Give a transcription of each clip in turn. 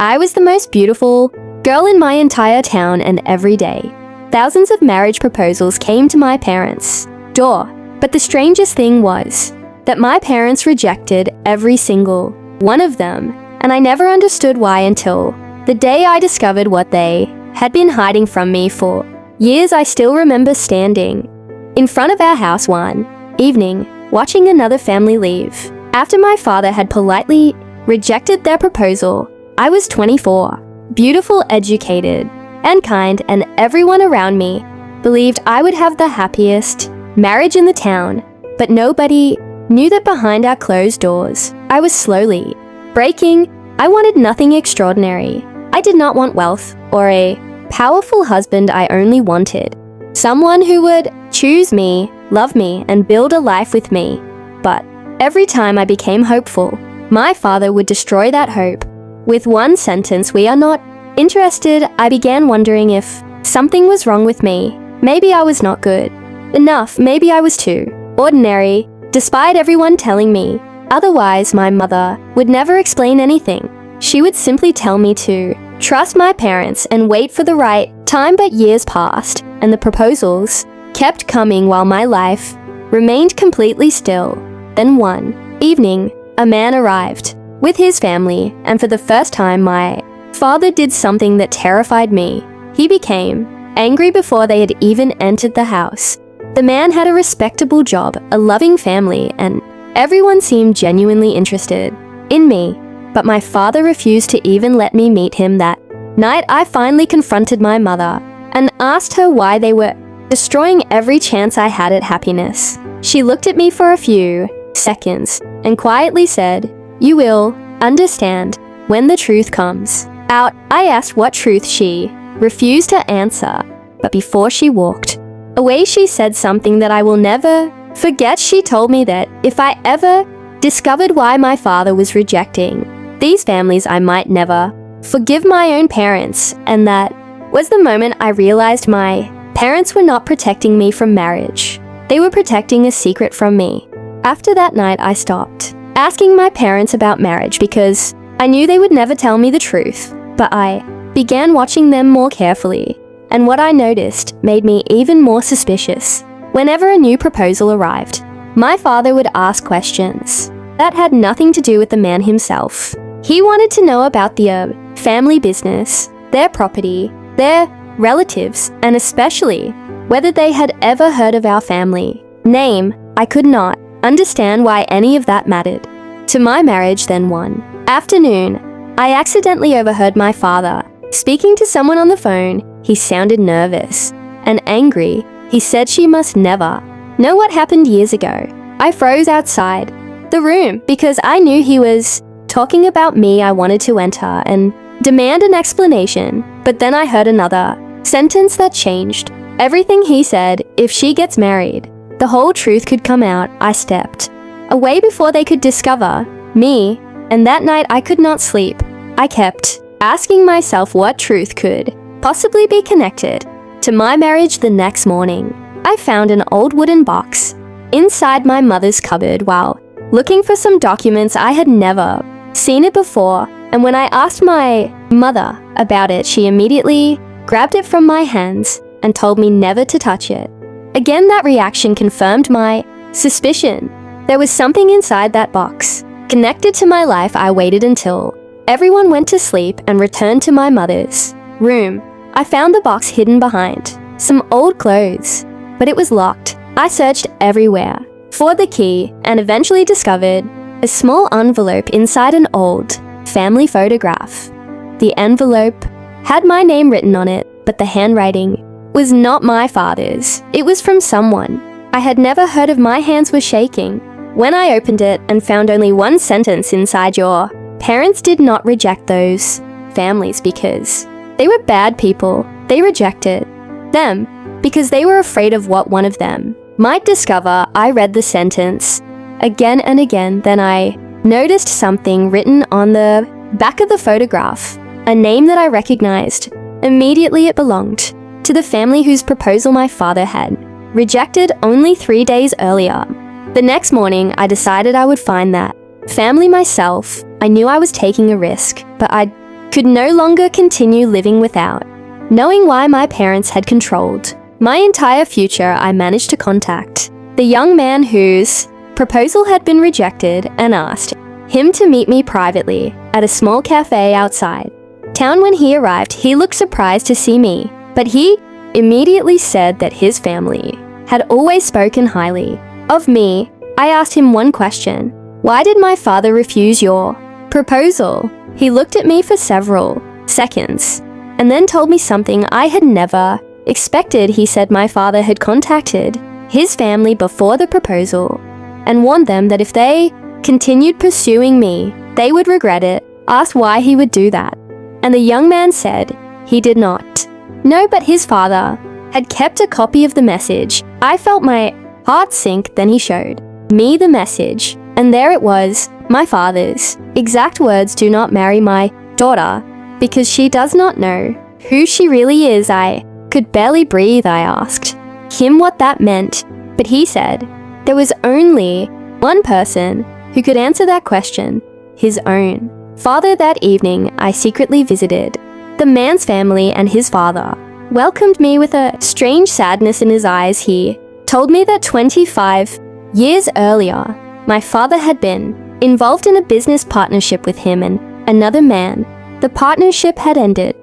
I was the most beautiful girl in my entire town, and every day, thousands of marriage proposals came to my parents' door. But the strangest thing was that my parents rejected every single one of them, and I never understood why until the day I discovered what they had been hiding from me for years. I still remember standing in front of our house one evening, watching another family leave after my father had politely rejected their proposal. I was 24, beautiful, educated, and kind, and everyone around me believed I would have the happiest marriage in the town. But nobody knew that behind our closed doors, I was slowly breaking. I wanted nothing extraordinary. I did not want wealth or a powerful husband. I only wanted someone who would choose me, love me, and build a life with me. But every time I became hopeful, my father would destroy that hope with one sentence: "We are not interested." I began wondering if something was wrong with me. Maybe I was not good enough. Maybe I was too ordinary, despite everyone telling me otherwise. My mother would never explain anything. She would simply tell me to trust my parents and wait for the right time. But years passed, and the proposals kept coming while my life remained completely still. Then one evening, a man arrived with his family, and for the first time, my father did something that terrified me. He became angry before they had even entered the house. The man had a respectable job, a loving family, and everyone seemed genuinely interested in me. But my father refused to even let me meet him that night. I finally confronted my mother and asked her why they were destroying every chance I had at happiness. She looked at me for a few seconds and quietly said, "You will understand when the truth comes out." I asked what truth. She refused to answer, but before she walked away, she said something that I will never forget. She told me that if I ever discovered why my father was rejecting these families, I might never forgive my own parents. And that was the moment I realized my parents were not protecting me from marriage. They were protecting a secret from me. After that night, I stopped asking my parents about marriage because I knew they would never tell me the truth. But I began watching them more carefully, and what I noticed made me even more suspicious. Whenever a new proposal arrived, my father would ask questions that had nothing to do with the man himself. He wanted to know about the family business, their property, their relatives, and especially whether they had ever heard of our family name. I could not understand why any of that mattered to my marriage. Then one afternoon, I accidentally overheard my father speaking to someone on the phone. He sounded nervous and angry. He said she must never know what happened years ago. I froze outside the room because I knew he was talking about me. I wanted to enter and demand an explanation, but then I heard another sentence that changed everything. He said, "If she gets married, the whole truth could come out." I stepped away before they could discover me, and that night I could not sleep. I kept asking myself what truth could possibly be connected to my marriage. The next morning, I found an old wooden box inside my mother's cupboard while looking for some documents. I had never seen it before, and when I asked my mother about it, she immediately grabbed it from my hands and told me never to touch it. Again, that reaction confirmed my suspicion. There was something inside that box connected to my life. I waited until everyone went to sleep and returned to my mother's room. I found the box hidden behind some old clothes, but it was locked. I searched everywhere for the key and eventually discovered a small envelope inside an old family photograph. The envelope had my name written on it, but the handwriting was not my father's. It was from someone I had never heard of. My hands were shaking when I opened it and found only one sentence inside: "Your parents did not reject those families because they were bad people. They rejected them because they were afraid of what one of them might discover." I read the sentence again and again. Then I noticed something written on the back of the photograph, a name that I recognized. Immediately, it belonged to the family whose proposal my father had rejected only 3 days earlier. The next morning, I decided I would find that family myself. I knew I was taking a risk, but I could no longer continue living without. Knowing why my parents had controlled my entire future, I managed to contact the young man whose proposal had been rejected and asked him to meet me privately at a small cafe outside town. When he arrived, he looked surprised to see me, but he immediately said that his family had always spoken highly of me. I asked him one question: why did my father refuse your proposal? He looked at me for several seconds and then told me something I had never expected. He said my father had contacted his family before the proposal and warned them that if they continued pursuing me, they would regret it. Asked why he would do that, and the young man said he did not know, but his father had kept a copy of the message. I felt my heart sink. Then he showed me the message, and there it was, my father's exact words: do not marry my daughter because she does not know who she really is. I could barely breathe. I asked him what that meant, but he said there was only one person who could answer that question: his own father. That evening, I secretly visited the man's family, and his father welcomed me with a strange sadness in his eyes. He told me that 25 years earlier, my father had been involved in a business partnership with him and another man. The partnership had ended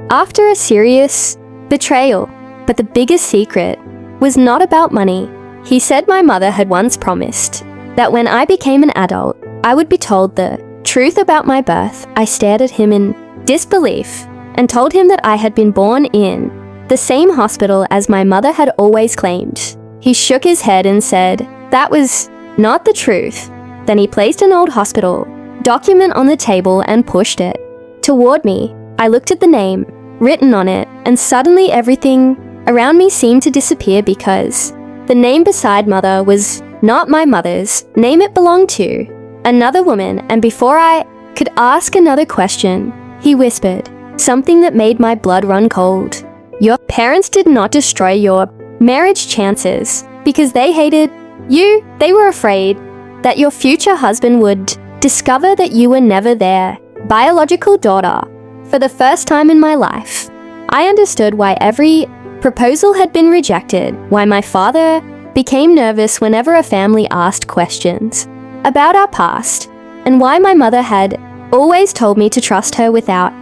after a serious betrayal, but the biggest secret was not about money. He said my mother had once promised that when I became an adult, I would be told the truth about my birth. I stared at him in disbelief and told him that I had been born in the same hospital as my mother had always claimed. He shook his head and said that was not the truth. Then he placed an old hospital document on the table and pushed it toward me. I looked at the name written on it, and suddenly everything around me seemed to disappear because the name beside mother was not my mother's name. It belonged to another woman, and before I could ask another question, he whispered something that made my blood run cold. Your parents did not destroy your marriage chances because they hated you. They were afraid that your future husband would discover that you were never their biological daughter. For the first time in my life, I understood why every proposal had been rejected, why my father became nervous whenever a family asked questions about our past, and why my mother had always told me to trust her without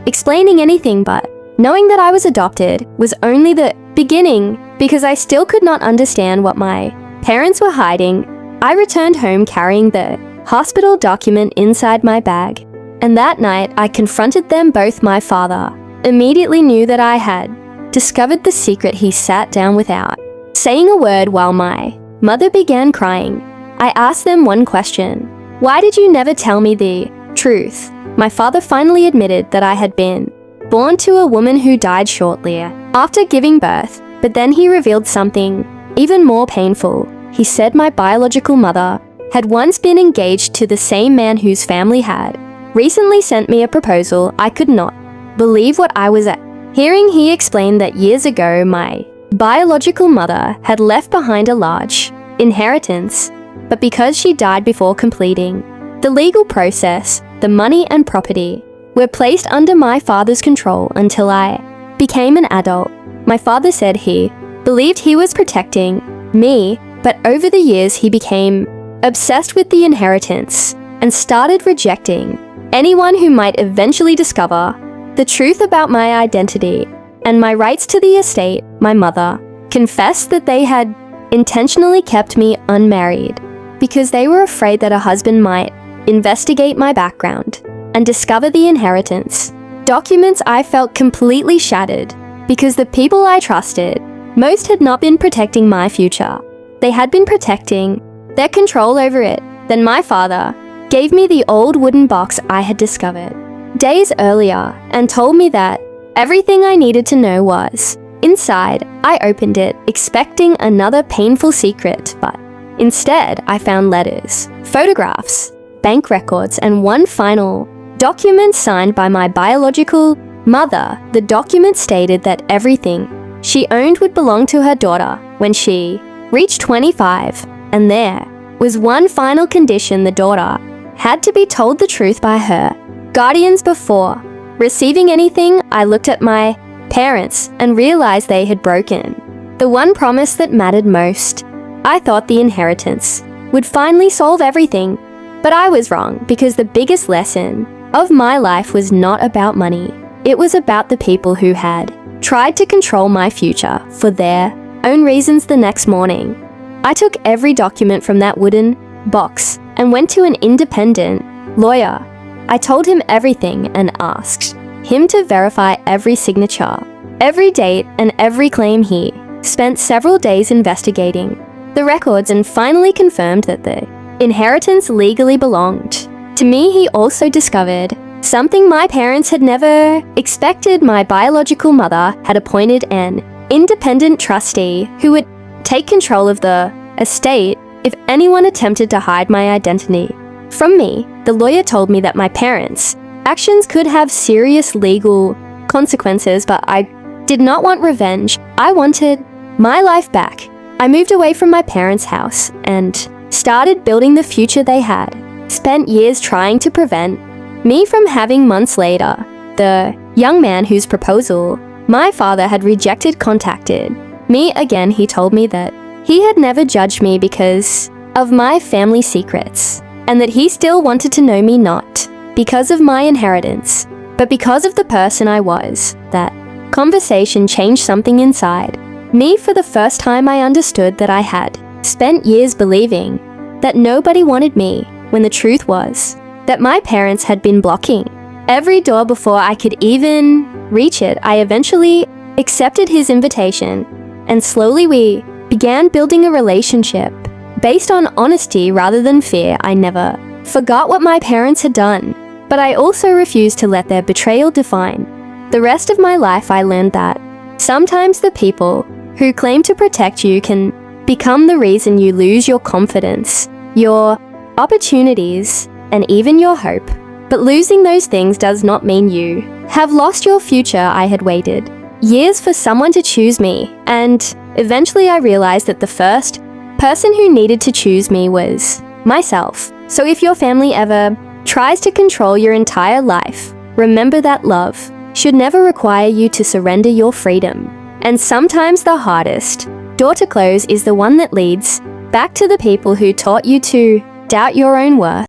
explaining anything. But knowing that I was adopted was only the beginning, because I still could not understand what my parents were hiding. I returned home carrying the hospital document inside my bag, and that night I confronted them both. My father immediately knew that I had discovered the secret. He sat down without saying a word while my mother began crying. I asked them one question: why did you never tell me the truth? My father finally admitted that I had been born to a woman who died shortly after giving birth, but then he revealed something even more painful. He said my biological mother had once been engaged to the same man whose family had recently sent me a proposal. I could not believe what I was hearing. He explained that years ago my biological mother had left behind a large inheritance, but because she died before completing the legal process, the money and property were placed under my father's control until I became an adult. My father said he believed he was protecting me, but over the years he became obsessed with the inheritance and started rejecting anyone who might eventually discover the truth about my identity and my rights to the estate. My mother confessed that they had intentionally kept me unmarried because they were afraid that a husband might investigate my background and discover the inheritance documents. I felt completely shattered because the people I trusted most had not been protecting my future. They had been protecting their control over it. Then my father gave me the old wooden box I had discovered days earlier and told me that everything I needed to know was inside. I opened it, expecting another painful secret, but instead I found letters, photographs, bank records, and one final document signed by my biological mother. The document stated that everything she owned would belong to her daughter when she reached 25, and there was one final condition: the daughter had to be told the truth by her guardians before receiving anything, I looked at my parents and realized they had broken the one promise that mattered most. I thought the inheritance would finally solve everything, but I was wrong because the biggest lesson of my life was not about money. It was about the people who had tried to control my future for their own reasons. The next morning, I took every document from that wooden box and went to an independent lawyer. I told him everything and asked him to verify every signature, every date, and every claim. He spent several days investigating the records and finally confirmed that the inheritance legally belonged to me. He also discovered something my parents had never expected. My biological mother had appointed an independent trustee who would take control of the estate if anyone attempted to hide my identity from me. The lawyer told me that my parents' actions could have serious legal consequences, but I did not want revenge. I wanted my life back. I moved away from my parents' house and started building the future they had spent years trying to prevent me from having. Months later, the young man whose proposal my father had rejected contacted me again. He told me that he had never judged me because of my family secrets, and that he still wanted to know me not because of my inheritance, but because of the person I was. That conversation changed something inside me. For the first time, I understood that I had spent years believing that nobody wanted me, when the truth was that my parents had been blocking every door before I could even reach it. I eventually accepted his invitation, and slowly we began building a relationship based on honesty rather than fear. I never forgot what my parents had done, but I also refused to let their betrayal define the rest of my life. I learned that sometimes the people who claim to protect you can become the reason you lose your confidence, your opportunities, and even your hope. But losing those things does not mean you have lost your future. I had waited years for someone to choose me, and eventually I realized that the first person who needed to choose me was myself. So if your family ever tries to control your entire life, remember that love should never require you to surrender your freedom. And sometimes the hardest door to close is the one that leads back to the people who taught you to doubt your own worth.